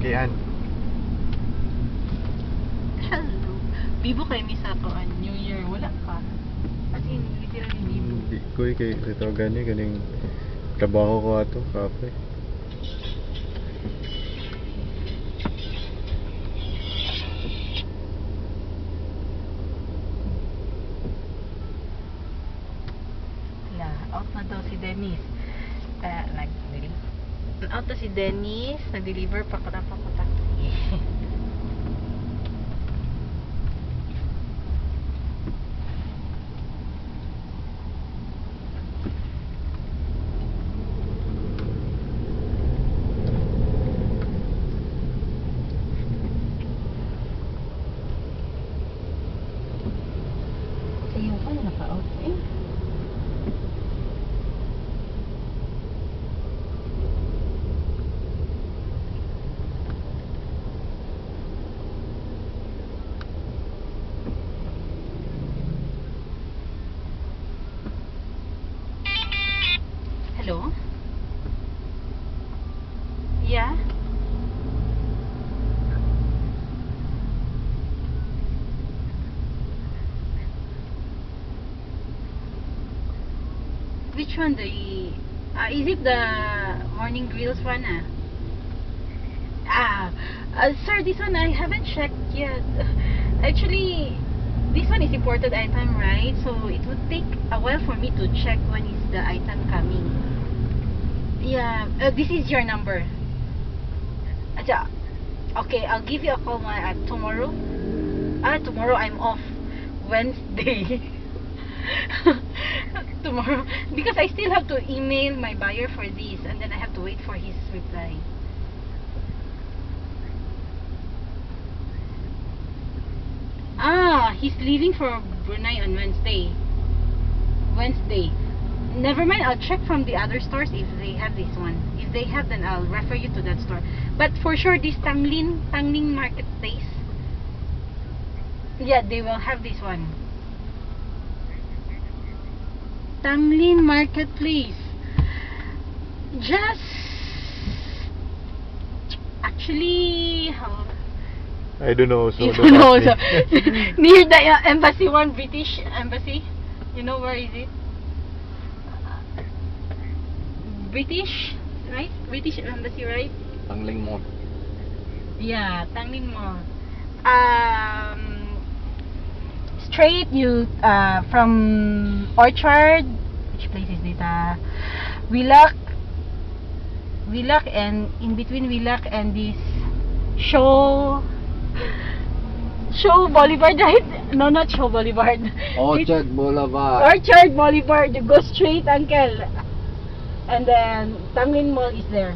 sasakyan. Hello. Bibo kay mi sa koan New Year wala pa. As in literally bibo. Hindi ko kay ito ganing trabaho ko ato kape. Out na daw si Dennis. Out na si Dennis. Nag-deliver pa ko. Ayaw pa na naka-out eh. Hello? Yeah? Which one? Is it the morning grills one? Sir, this one I haven't checked yet. Actually, this one is imported item, right? So it would take a while for me to check when is the item coming. Yeah, this is your number. Okay, I'll give you a call tomorrow. Tomorrow I'm off. Wednesday. Tomorrow. Because I still have to email my buyer for this and then I have to wait for his reply. He's leaving for Brunei on Wednesday. Never mind, I'll check from the other stores if they have this one. If they have, then I'll refer you to that store. But for sure, this Tanglin Marketplace, yeah, they will have this one. Tanglin Marketplace. Just actually, I don't know. So you know, so near the embassy one, British embassy. You know where is it? British, right? British embassy, right? Tanglin Mall. Yeah, Tanglin Mall. Straight you from Orchard. Which place is it? Willac, and in between Willac and this Show Boulevard, right? No, not Show Boulevard. Orchard Boulevard. Orchard Boulevard. You go straight, uncle. And then Tanglin Mall is there.